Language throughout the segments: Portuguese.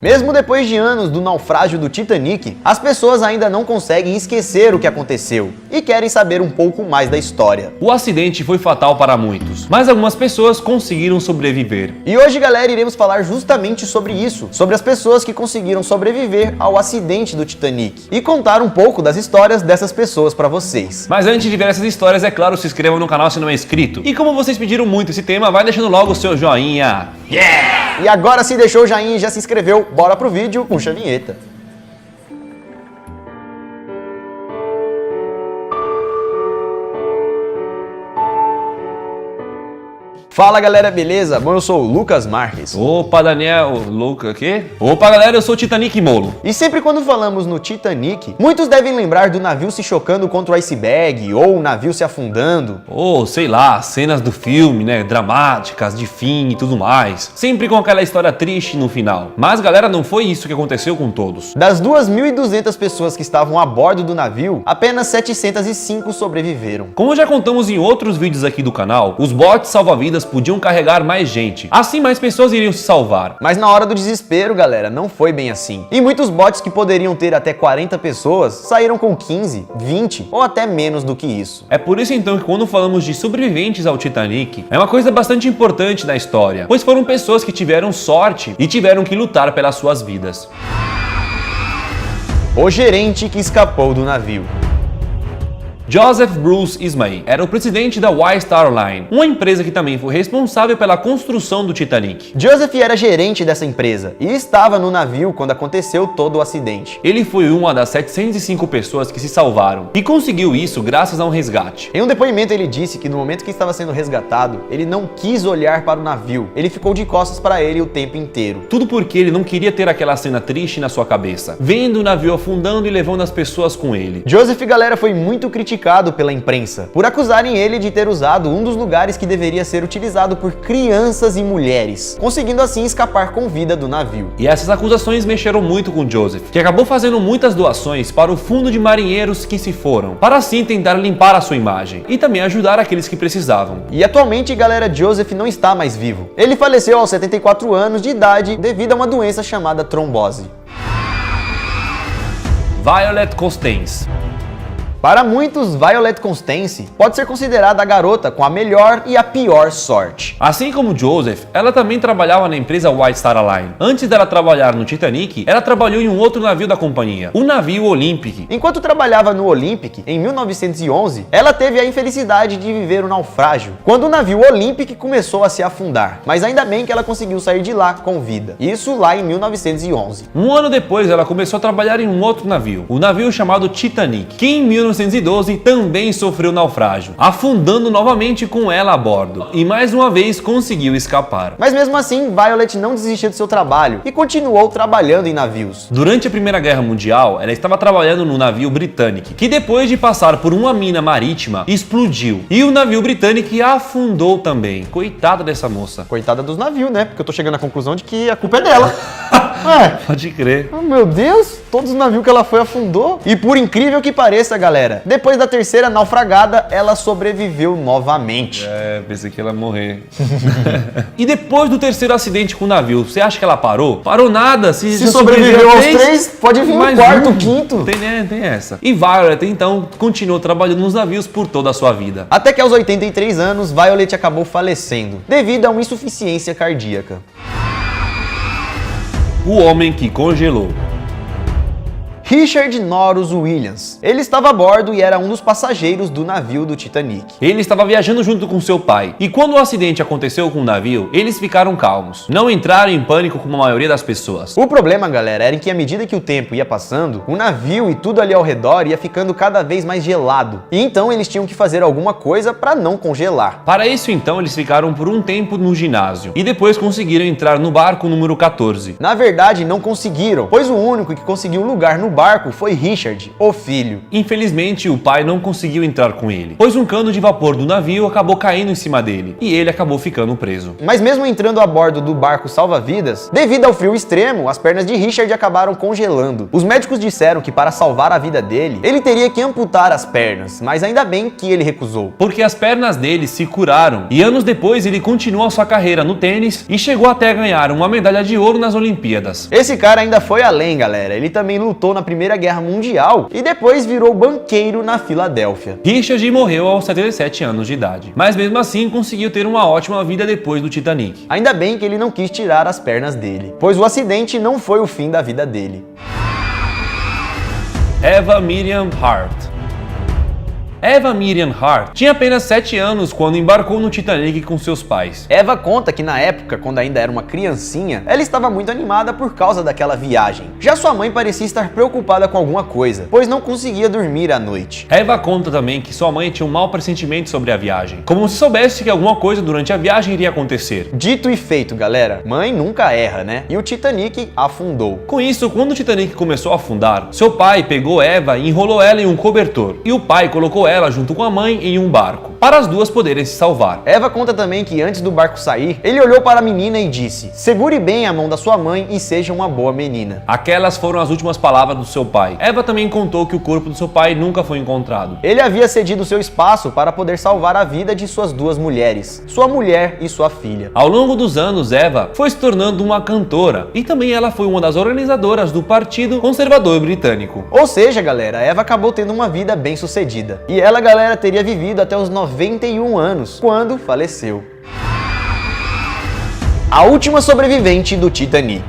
Mesmo depois de anos do naufrágio do Titanic, as pessoas ainda não conseguem esquecer o que aconteceu e querem saber um pouco mais da história. O acidente foi fatal para muitos, mas algumas pessoas conseguiram sobreviver. E hoje, galera, iremos falar justamente sobre isso, sobre as pessoas que conseguiram sobreviver ao acidente do Titanic e contar um pouco das histórias dessas pessoas para vocês. Mas antes de ver essas histórias, é claro, se inscrevam no canal se não é inscrito. E como vocês pediram muito esse tema, vai deixando logo o seu joinha. Yeah! E agora, se deixou o joinha e já se inscreveu, bora pro vídeo, puxa a vinheta. Fala galera, beleza? Bom, eu sou o Lucas Marques. Opa, Daniel, Luca, quê? Opa, galera, eu sou o Titanic Molo. E sempre quando falamos no Titanic, muitos devem lembrar do navio se chocando contra o iceberg, ou o navio se afundando. Ou, sei lá, cenas do filme, né, dramáticas, de fim e tudo mais. Sempre com aquela história triste no final. Mas, galera, não foi isso que aconteceu com todos. Das 2.200 pessoas que estavam a bordo do navio, apenas 705 sobreviveram. Como já contamos em outros vídeos aqui do canal, os botes salva-vidas podiam carregar mais gente, assim mais pessoas iriam se salvar. Mas na hora do desespero, galera, não foi bem assim. E muitos botes que poderiam ter até 40 pessoas saíram com 15, 20 ou até menos do que isso. É por isso então que quando falamos de sobreviventes ao Titanic, é uma coisa bastante importante na história, pois foram pessoas que tiveram sorte e tiveram que lutar pelas suas vidas. O gerente que escapou do navio. Joseph Bruce Ismay era o presidente da White Star Line, uma empresa que também foi responsável pela construção do Titanic. Joseph era gerente dessa empresa e estava no navio quando aconteceu todo o acidente. Ele foi uma das 705 pessoas que se salvaram e conseguiu isso graças a um resgate. Em um depoimento ele disse que no momento que estava sendo resgatado, ele não quis olhar para o navio, ele ficou de costas para ele o tempo inteiro. Tudo porque ele não queria ter aquela cena triste na sua cabeça, vendo o navio afundando e levando as pessoas com ele. Joseph, galera, foi muito criticado pela imprensa por acusarem ele de ter usado um dos lugares que deveria ser utilizado por crianças e mulheres, conseguindo assim escapar com vida do navio. E essas acusações mexeram muito com Joseph, que acabou fazendo muitas doações para o fundo de marinheiros que se foram, para assim tentar limpar a sua imagem e também ajudar aqueles que precisavam. E atualmente, galera, Joseph não está mais vivo. Ele faleceu aos 74 anos de idade devido a uma doença chamada trombose. Violet Costanz. Para muitos, Violet Constance pode ser considerada a garota com a melhor e a pior sorte. Assim como Joseph, ela também trabalhava na empresa White Star Line. Antes dela trabalhar no Titanic, ela trabalhou em um outro navio da companhia, o navio Olympic. Enquanto trabalhava no Olympic, em 1911, ela teve a infelicidade de viver um naufrágio, quando o navio Olympic começou a se afundar. Mas ainda bem que ela conseguiu sair de lá com vida. Isso lá em 1911. Um ano depois, ela começou a trabalhar em um outro navio, o navio chamado Titanic, que em 1912 também sofreu naufrágio, afundando novamente com ela a bordo, e mais uma vez conseguiu escapar. Mas mesmo assim, Violet não desistiu do seu trabalho e continuou trabalhando em navios. Durante a Primeira Guerra Mundial, ela estava trabalhando no navio Britannic, que depois de passar por uma mina marítima, explodiu, e o navio Britannic afundou também. Coitada dessa moça. Coitada dos navios, né? Porque eu tô chegando à conclusão de que a culpa é dela. Pode crer. Oh, meu Deus, todos os navios que ela foi afundou. E por incrível que pareça, galera, depois da terceira naufragada, ela sobreviveu novamente. Pensei que ela ia morrer. E depois do terceiro acidente com o navio, você acha que ela parou? Parou nada. Se sobreviveu aos três, pode vir o quarto, o quinto. Tem essa. E Violet, então, continuou trabalhando nos navios por toda a sua vida. Até que aos 83 anos, Violet acabou falecendo, devido a uma insuficiência cardíaca. O homem que congelou. Richard Norris Williams. Ele estava a bordo e era um dos passageiros do navio do Titanic. Ele estava viajando junto com seu pai, e quando o acidente aconteceu com o navio, eles ficaram calmos. Não entraram em pânico como a maioria das pessoas. O problema, galera, era que à medida que o tempo ia passando, o navio e tudo ali ao redor ia ficando cada vez mais gelado. E então eles tinham que fazer alguma coisa para não congelar. Para isso, então, eles ficaram por um tempo no ginásio, e depois conseguiram entrar no barco número 14. Na verdade, não conseguiram, pois o único que conseguiu lugar no barco barco foi Richard, o filho. Infelizmente, o pai não conseguiu entrar com ele, pois um cano de vapor do navio acabou caindo em cima dele e ele acabou ficando preso. Mas mesmo entrando a bordo do barco salva-vidas, devido ao frio extremo, as pernas de Richard acabaram congelando. Os médicos disseram que para salvar a vida dele, ele teria que amputar as pernas, mas ainda bem que ele recusou. Porque as pernas dele se curaram e anos depois ele continuou sua carreira no tênis e chegou até a ganhar uma medalha de ouro nas Olimpíadas. Esse cara ainda foi além, galera. Ele também lutou na Primeira Guerra Mundial e depois virou banqueiro na Filadélfia. Richard morreu aos 77 anos de idade, mas mesmo assim conseguiu ter uma ótima vida depois do Titanic. Ainda bem que ele não quis tirar as pernas dele, pois o acidente não foi o fim da vida dele. Eva Miriam Hart. Eva Miriam Hart tinha apenas 7 anos quando embarcou no Titanic com seus pais. Eva conta que na época, quando ainda era uma criancinha, ela estava muito animada por causa daquela viagem. Já sua mãe parecia estar preocupada com alguma coisa, pois não conseguia dormir à noite. Eva conta também que sua mãe tinha um mau pressentimento sobre a viagem, como se soubesse que alguma coisa durante a viagem iria acontecer. Dito e feito, galera. Mãe nunca erra, né? E o Titanic afundou. Com isso, quando o Titanic começou a afundar, seu pai pegou Eva e enrolou ela em um cobertor, e o pai colocou ela junto com a mãe em um barco, para as duas poderem se salvar. Eva conta também que antes do barco sair, ele olhou para a menina e disse: "Segure bem a mão da sua mãe e seja uma boa menina." Aquelas foram as últimas palavras do seu pai. Eva também contou que o corpo do seu pai nunca foi encontrado. Ele havia cedido seu espaço para poder salvar a vida de suas duas mulheres, sua mulher e sua filha. Ao longo dos anos, Eva foi se tornando uma cantora e também ela foi uma das organizadoras do Partido Conservador Britânico. Ou seja, galera, Eva acabou tendo uma vida bem sucedida. E ela, galera, teria vivido até os 91 anos, quando faleceu. A última sobrevivente do Titanic.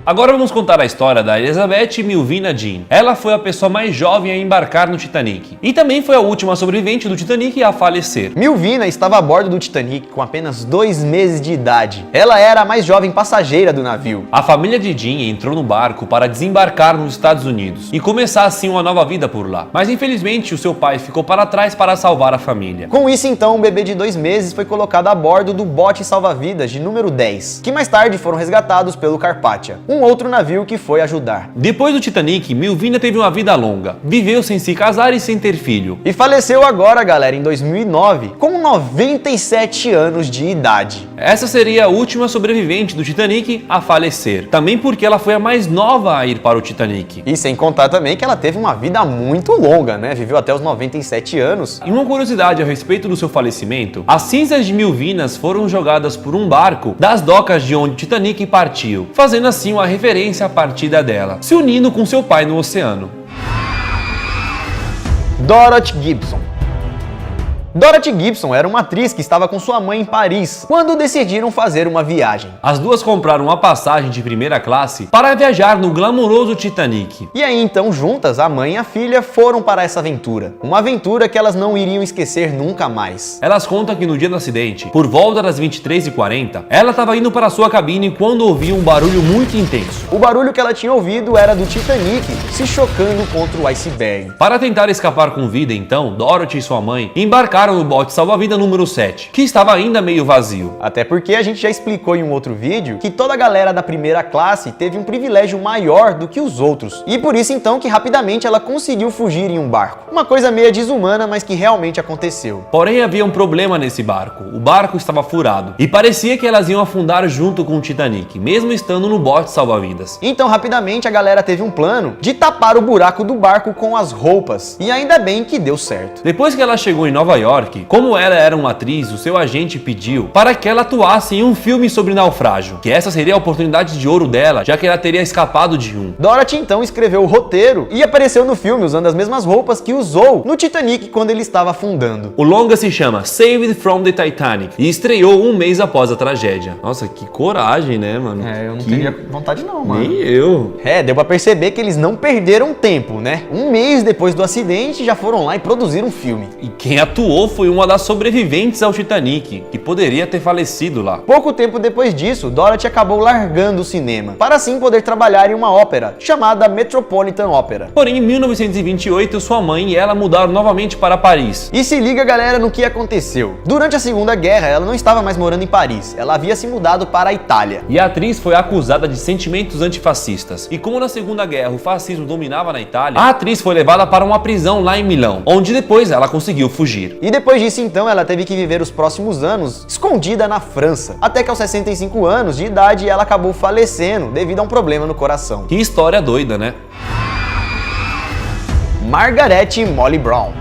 Agora vamos contar a história da Elizabeth Milvina Jean. Ela foi a pessoa mais jovem a embarcar no Titanic e também foi a última sobrevivente do Titanic a falecer. Milvina estava a bordo do Titanic com apenas 2 meses de idade. Ela era a mais jovem passageira do navio. A família de Jean entrou no barco para desembarcar nos Estados Unidos e começar assim uma nova vida por lá. Mas infelizmente o seu pai ficou para trás para salvar a família. Com isso então, um bebê de 2 meses foi colocado a bordo do bote salva-vidas de número 10, que mais tarde foram resgatados pelo Carpathia, um outro navio que foi ajudar. Depois do Titanic, Milvina teve uma vida longa, viveu sem se casar e sem ter filho. E faleceu agora, galera, em 2009, com 97 anos de idade. Essa seria a última sobrevivente do Titanic a falecer, também porque ela foi a mais nova a ir para o Titanic. E sem contar também que ela teve uma vida muito longa, né? Viveu até os 97 anos. E uma curiosidade a respeito do seu falecimento, as cinzas de Milvinas foram jogadas por um barco das docas de onde o Titanic partiu, fazendo assim uma referência à partida dela, se unindo com seu pai no oceano. Dorothy Gibson. Dorothy Gibson era uma atriz que estava com sua mãe em Paris quando decidiram fazer uma viagem. As duas compraram uma passagem de primeira classe para viajar no glamouroso Titanic. E aí então juntas, a mãe e a filha foram para essa aventura. Uma aventura que elas não iriam esquecer nunca mais. Elas contam que no dia do acidente, por volta das 23h40, ela estava indo para sua cabine quando ouviu um barulho muito intenso. O barulho que ela tinha ouvido era do Titanic se chocando contra o iceberg. Para tentar escapar com vida então, Dorothy e sua mãe embarcaram no bote salva-vida número 7, que estava ainda meio vazio. Até porque a gente já explicou em um outro vídeo que toda a galera da primeira classe teve um privilégio maior do que os outros. E por isso então que rapidamente ela conseguiu fugir em um barco. Uma coisa meio desumana, mas que realmente aconteceu. Porém havia um problema nesse barco. O barco estava furado e parecia que elas iam afundar junto com o Titanic, mesmo estando no bote salva-vidas. Então rapidamente a galera teve um plano de tapar o buraco do barco com as roupas. E ainda bem que deu certo. Depois que ela chegou em Nova York, como ela era uma atriz, o seu agente pediu para que ela atuasse em um filme sobre naufrágio, que essa seria a oportunidade de ouro dela, já que ela teria escapado de um. Dorothy então escreveu o roteiro e apareceu no filme usando as mesmas roupas que usou no Titanic quando ele estava afundando. O longa se chama Saved from the Titanic e estreou um mês após a tragédia. Nossa, que coragem, né, mano? Eu não teria vontade não, mano. Nem eu. Deu pra perceber que eles não perderam tempo, né? Um mês depois do acidente já foram lá e produziram um filme. E quem atuou ou foi uma das sobreviventes ao Titanic, que poderia ter falecido lá. Pouco tempo depois disso, Dorothy acabou largando o cinema, para assim poder trabalhar em uma ópera, chamada Metropolitan Opera. Porém, em 1928, sua mãe e ela mudaram novamente para Paris. E se liga, galera, no que aconteceu. Durante a Segunda Guerra, ela não estava mais morando em Paris, ela havia se mudado para a Itália. E a atriz foi acusada de sentimentos antifascistas. E como na Segunda Guerra o fascismo dominava na Itália, a atriz foi levada para uma prisão lá em Milão, onde depois ela conseguiu fugir. E depois disso, então, ela teve que viver os próximos anos escondida na França, até que aos 65 anos de idade ela acabou falecendo devido a um problema no coração. Que história doida, né? Margaret Molly Brown.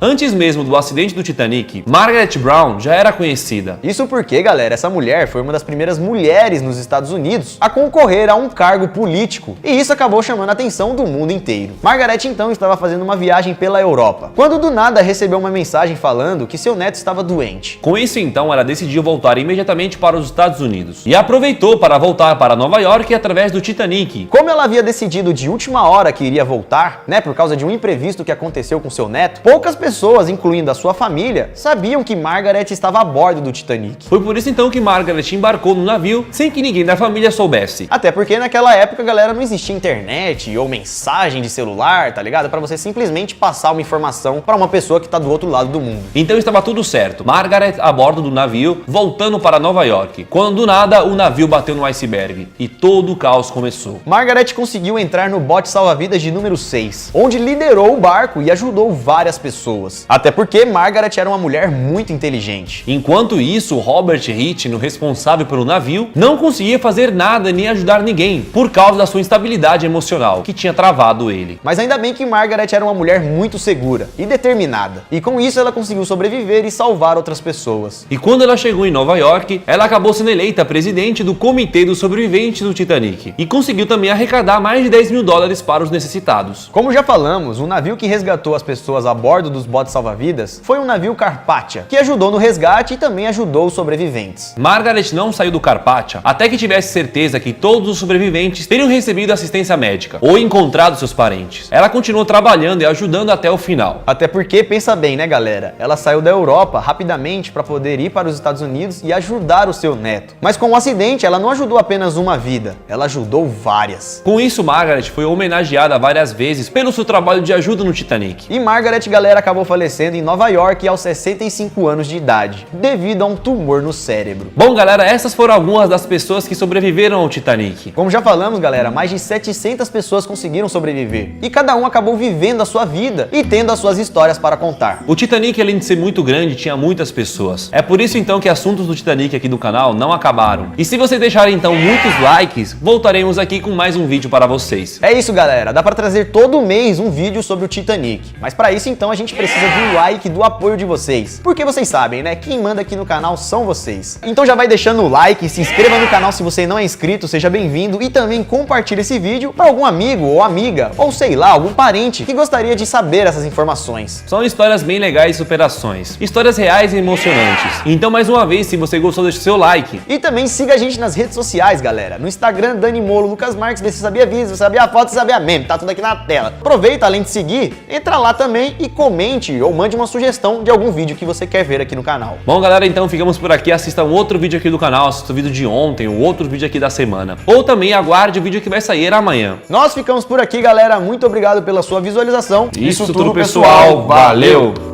Antes mesmo do acidente do Titanic, Margaret Brown já era conhecida. Isso porque, galera, essa mulher foi uma das primeiras mulheres nos Estados Unidos a concorrer a um cargo político, e isso acabou chamando a atenção do mundo inteiro. Margaret então estava fazendo uma viagem pela Europa, quando do nada recebeu uma mensagem falando que seu neto estava doente. Com isso então, ela decidiu voltar imediatamente para os Estados Unidos, e aproveitou para voltar para Nova York através do Titanic. Como ela havia decidido de última hora que iria voltar, né, por causa de um imprevisto que aconteceu com seu neto, poucas pessoas, incluindo a sua família, sabiam que Margaret estava a bordo do Titanic. Foi por isso então que Margaret embarcou no navio sem que ninguém da família soubesse. Até porque naquela época, galera, não existia internet ou mensagem de celular, tá ligado? Para você simplesmente passar uma informação para uma pessoa que tá do outro lado do mundo. Então estava tudo certo. Margaret a bordo do navio, voltando para Nova York, quando do nada o navio bateu no iceberg e todo o caos começou. Margaret conseguiu entrar no bote salva-vidas de número 6, onde liderou o barco e ajudou várias pessoas. Até porque Margaret era uma mulher muito inteligente. Enquanto isso, Robert Hitchin, o responsável pelo navio, não conseguia fazer nada nem ajudar ninguém, por causa da sua instabilidade emocional, que tinha travado ele. Mas ainda bem que Margaret era uma mulher muito segura e determinada, e com isso ela conseguiu sobreviver e salvar outras pessoas. E quando ela chegou em Nova York, ela acabou sendo eleita presidente do Comitê dos Sobreviventes do Titanic, e conseguiu também arrecadar mais de 10 mil dólares para os necessitados. Como já falamos, o navio que resgatou as pessoas a bordo dos botes salva-vidas foi um navio Carpathia, que ajudou no resgate e também ajudou os sobreviventes. Margaret não saiu do Carpathia até que tivesse certeza que todos os sobreviventes teriam recebido assistência médica ou encontrado seus parentes. Ela continuou trabalhando e ajudando até o final. Até porque, pensa bem, né, galera? Ela saiu da Europa rapidamente para poder ir para os Estados Unidos e ajudar o seu neto. Mas com o acidente, ela não ajudou apenas uma vida, ela ajudou várias. Com isso, Margaret foi homenageada várias vezes pelo seu trabalho de ajuda no Titanic. E Margaret, galera, acabou falecendo em Nova York aos 65 anos de idade, devido a um tumor no cérebro. Bom, galera, essas foram algumas das pessoas que sobreviveram ao Titanic. Como já falamos, galera, mais de 700 pessoas conseguiram sobreviver, e cada um acabou vivendo a sua vida e tendo as suas histórias para contar. O Titanic, além de ser muito grande, tinha muitas pessoas. É por isso então que assuntos do Titanic aqui do canal não acabaram. E se vocês deixarem então muitos likes, voltaremos aqui com mais um vídeo para vocês. É isso, galera, dá para trazer todo mês um vídeo sobre o Titanic, mas para isso então a gente precisa de um like, do apoio de vocês, porque vocês sabem, né, quem manda aqui no canal são vocês. Então já vai deixando o like, se inscreva no canal se você não é inscrito, seja bem-vindo, e também compartilhe esse vídeo para algum amigo ou amiga, ou sei lá, algum parente que gostaria de saber essas informações. São histórias bem legais e superações, histórias reais e emocionantes. Então mais uma vez, se você gostou, deixe seu like. E também siga a gente nas redes sociais, galera, no Instagram, Dani Molo, Lucas Marques, vê se sabia vídeo, se sabia foto, se sabia meme, tá tudo aqui na tela. Aproveita, além de seguir, entra lá também e comente ou mande uma sugestão de algum vídeo que você quer ver aqui no canal. Bom, galera, então ficamos por aqui. Assista um outro vídeo aqui do canal, assista o vídeo de ontem, o outro vídeo aqui da semana. Ou também aguarde o vídeo que vai sair amanhã. Nós ficamos por aqui, galera. Muito obrigado pela sua visualização. Isso tudo, pessoal. Valeu!